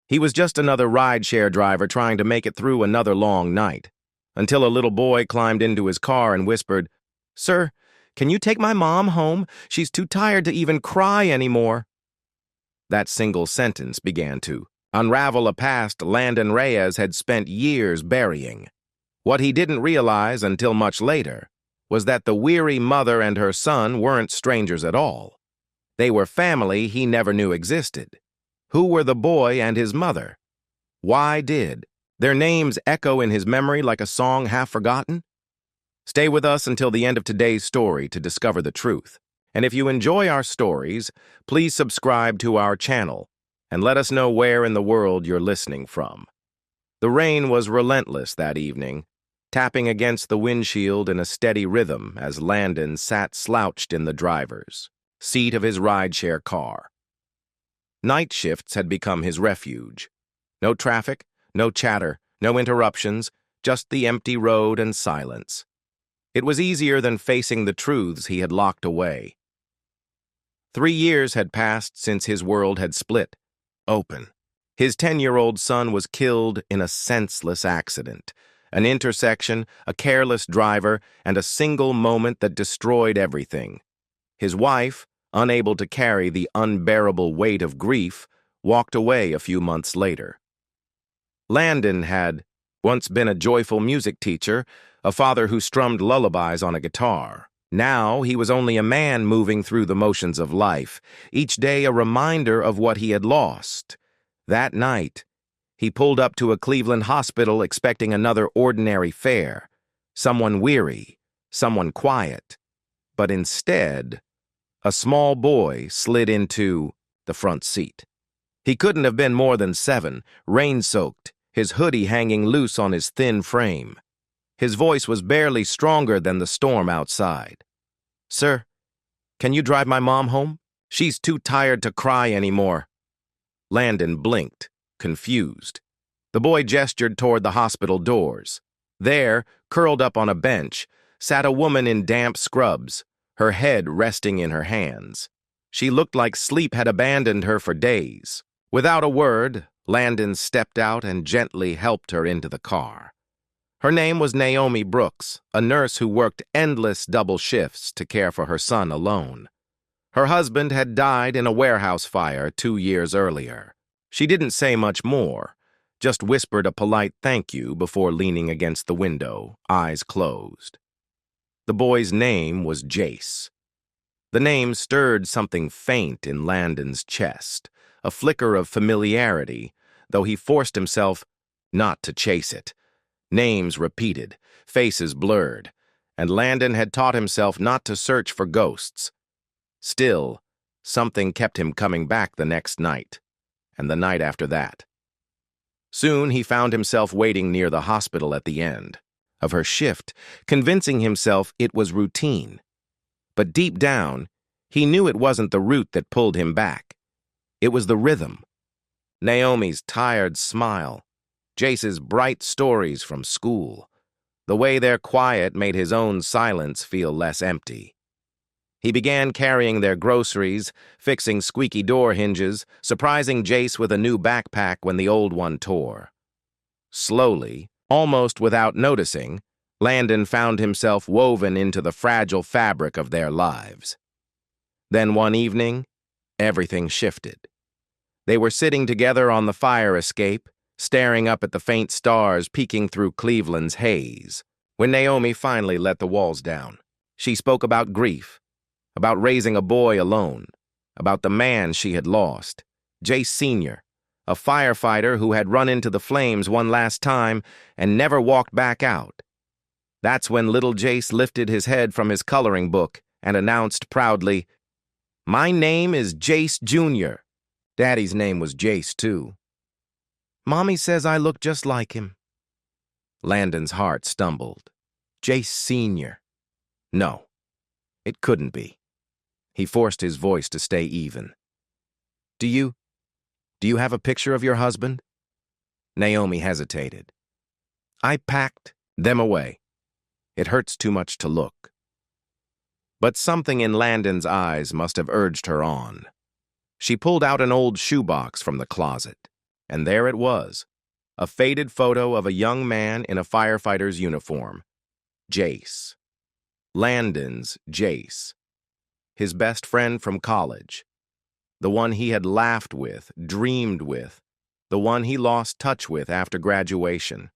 He was just another rideshare driver trying to make it through another long night, until a little boy climbed into his car and whispered, "Sir, can you take my mom home? She's too tired to even cry anymore." That single sentence began to unravel a past Landon Reyes had spent years burying. What he didn't realize until much later was that the weary mother and her son weren't strangers at all. They were family he never knew existed. Who were the boy and his mother? Why did their names echo in his memory like a song half forgotten? Stay with us until the end of today's story to discover the truth. And if you enjoy our stories, please subscribe to our channel and let us know where in the world you're listening from. The rain was relentless that evening, tapping against the windshield in a steady rhythm as Landon sat slouched in the driver's seat of his rideshare car. Night shifts had become his refuge. No traffic, no chatter, no interruptions, just the empty road and silence. It was easier than facing the truths he had locked away. 3 years had passed since his world had split open. His 10-year-old son was killed in a senseless accident, an intersection, a careless driver, and a single moment that destroyed everything. His wife, unable to carry the unbearable weight of grief, walked away a few months later. Landon had once been a joyful music teacher, a father who strummed lullabies on a guitar. Now he was only a man moving through the motions of life, each day a reminder of what he had lost. That night, he pulled up to a Cleveland hospital expecting another ordinary fare, someone weary, someone quiet. But instead, a small boy slid into the front seat. He couldn't have been more than 7, rain-soaked, his hoodie hanging loose on his thin frame. His voice was barely stronger than the storm outside. "Sir, can you drive my mom home? She's too tired to cry anymore." Landon blinked, confused. The boy gestured toward the hospital doors. There, curled up on a bench, sat a woman in damp scrubs, her head resting in her hands. She looked like sleep had abandoned her for days. Without a word, Landon stepped out and gently helped her into the car. Her name was Naomi Brooks, a nurse who worked endless double shifts to care for her son alone. Her husband had died in a warehouse fire 2 years earlier. She didn't say much more, just whispered a polite thank you before leaning against the window, eyes closed. The boy's name was Jace. The name stirred something faint in Landon's chest, a flicker of familiarity, though he forced himself not to chase it. Names repeated, faces blurred, and Landon had taught himself not to search for ghosts. Still, something kept him coming back the next night, and the night after that. Soon he found himself waiting near the hospital at the end of her shift, convincing himself it was routine. But deep down, he knew it wasn't the route that pulled him back. It was the rhythm. Naomi's tired smile, Jace's bright stories from school. The way their quiet made his own silence feel less empty. He began carrying their groceries, fixing squeaky door hinges, surprising Jace with a new backpack when the old one tore. Slowly, almost without noticing, Landon found himself woven into the fragile fabric of their lives. Then one evening, everything shifted. They were sitting together on the fire escape, staring up at the faint stars peeking through Cleveland's haze, when Naomi finally let the walls down. She spoke about grief, about raising a boy alone, about the man she had lost, Jace Sr., a firefighter who had run into the flames one last time and never walked back out. That's when little Jace lifted his head from his coloring book and announced proudly, "My name is Jace Jr." Daddy's name was Jace, too. "Mommy says I look just like him." Landon's heart stumbled. Jace Sr. No, it couldn't be. He forced his voice to stay even. Do you have a picture of your husband?" Naomi hesitated. "I packed them away. It hurts too much to look." But something in Landon's eyes must have urged her on. She pulled out an old shoebox from the closet. And there it was, a faded photo of a young man in a firefighter's uniform. Jace. Landon's Jace. His best friend from college. The one he had laughed with, dreamed with, the one he lost touch with after graduation.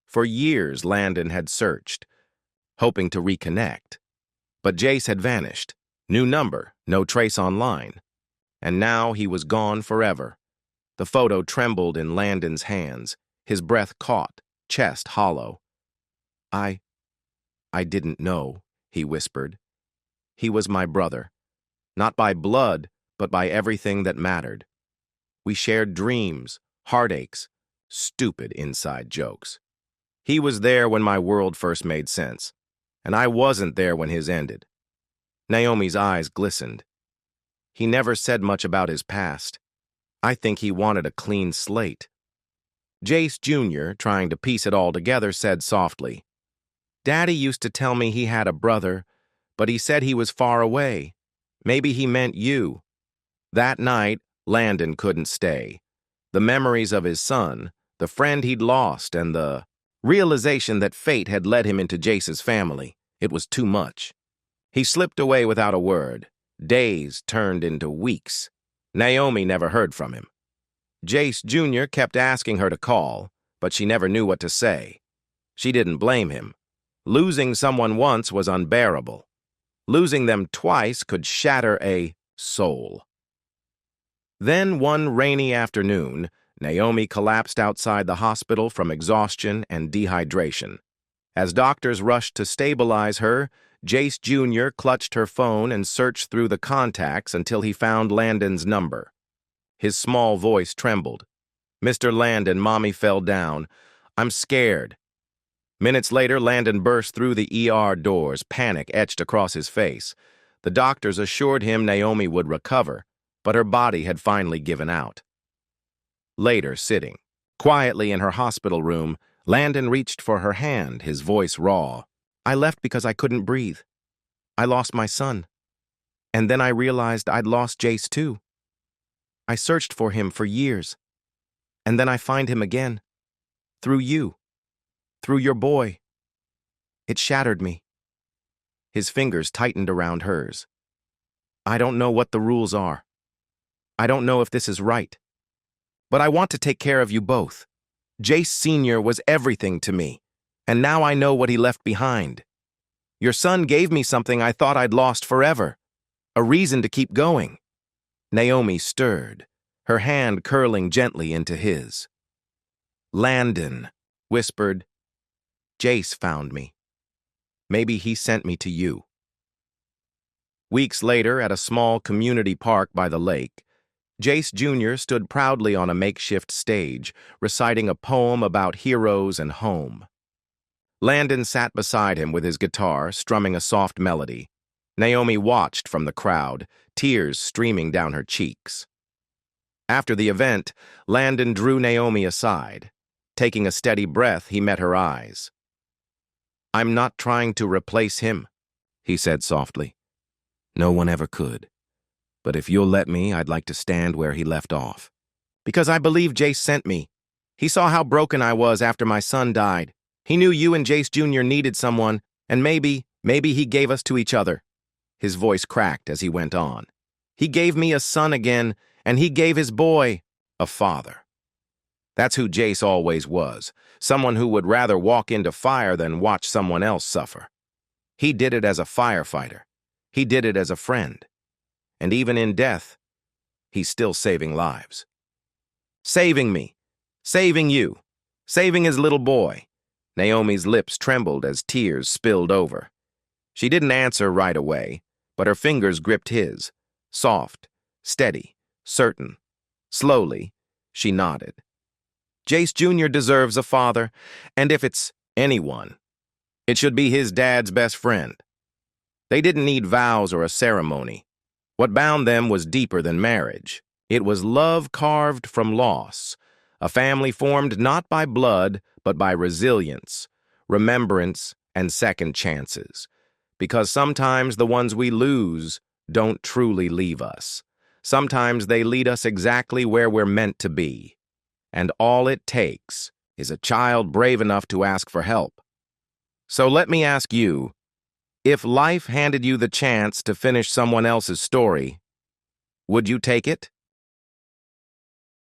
For years, Landon had searched, hoping to reconnect. But Jace had vanished. New number, no trace online. And now he was gone forever. The photo trembled in Landon's hands, his breath caught, chest hollow. I didn't know, he whispered. He was my brother. Not by blood, but by everything that mattered. We shared dreams, heartaches, stupid inside jokes. He was there when my world first made sense, and I wasn't there when his ended. Naomi's eyes glistened. He never said much about his past. I think he wanted a clean slate. Jace Jr., trying to piece it all together, said softly, Daddy used to tell me he had a brother, but he said he was far away. Maybe he meant you. That night, Landon couldn't stay. The memories of his son, the friend he'd lost, and the realization that fate had led him into Jace's family, it was too much. He slipped away without a word. Days turned into weeks. Naomi never heard from him. Jace Jr. kept asking her to call, but she never knew what to say. She didn't blame him. Losing someone once was unbearable. Losing them twice could shatter a soul. Then one rainy afternoon, Naomi collapsed outside the hospital from exhaustion and dehydration. As doctors rushed to stabilize her, Jace Jr. clutched her phone and searched through the contacts until he found Landon's number. His small voice trembled. Mr. Landon, Mommy fell down. I'm scared. Minutes later, Landon burst through the ER doors, panic etched across his face. The doctors assured him Naomi would recover, but her body had finally given out. Later, sitting quietly in her hospital room, Landon reached for her hand, his voice raw. I left because I couldn't breathe. I lost my son. And then I realized I'd lost Jace too. I searched for him for years. And then I find him again. Through you. Through your boy. It shattered me. His fingers tightened around hers. I don't know what the rules are. I don't know if this is right. But I want to take care of you both. Jace Sr. was everything to me. And now I know what he left behind. Your son gave me something I thought I'd lost forever. A reason to keep going. Naomi stirred, her hand curling gently into his. Landon whispered, Jace found me. Maybe he sent me to you. Weeks later, at a small community park by the lake, Jace Jr. stood proudly on a makeshift stage, reciting a poem about heroes and home. Landon sat beside him with his guitar, strumming a soft melody. Naomi watched from the crowd, tears streaming down her cheeks. After the event, Landon drew Naomi aside. Taking a steady breath, he met her eyes. I'm not trying to replace him, he said softly. No one ever could. But if you'll let me, I'd like to stand where he left off. Because I believe Jace sent me. He saw how broken I was after my son died. He knew you and Jace Jr. needed someone, and maybe he gave us to each other. His voice cracked as he went on. He gave me a son again, and he gave his boy a father. That's who Jace always was, someone who would rather walk into fire than watch someone else suffer. He did it as a firefighter. He did it as a friend. And even in death, he's still saving lives. Saving me. Saving you. Saving his little boy. Naomi's lips trembled as tears spilled over. She didn't answer right away, but her fingers gripped his. Soft, steady, certain. Slowly, she nodded. Jace Jr. deserves a father, and if it's anyone, it should be his dad's best friend. They didn't need vows or a ceremony. What bound them was deeper than marriage. It was love carved from loss, a family formed not by blood, but by resilience, remembrance, and second chances. Because sometimes the ones we lose don't truly leave us. Sometimes they lead us exactly where we're meant to be. and all it takes is a child brave enough to ask for help. So let me ask you, if life handed you the chance to finish someone else's story, would you take it?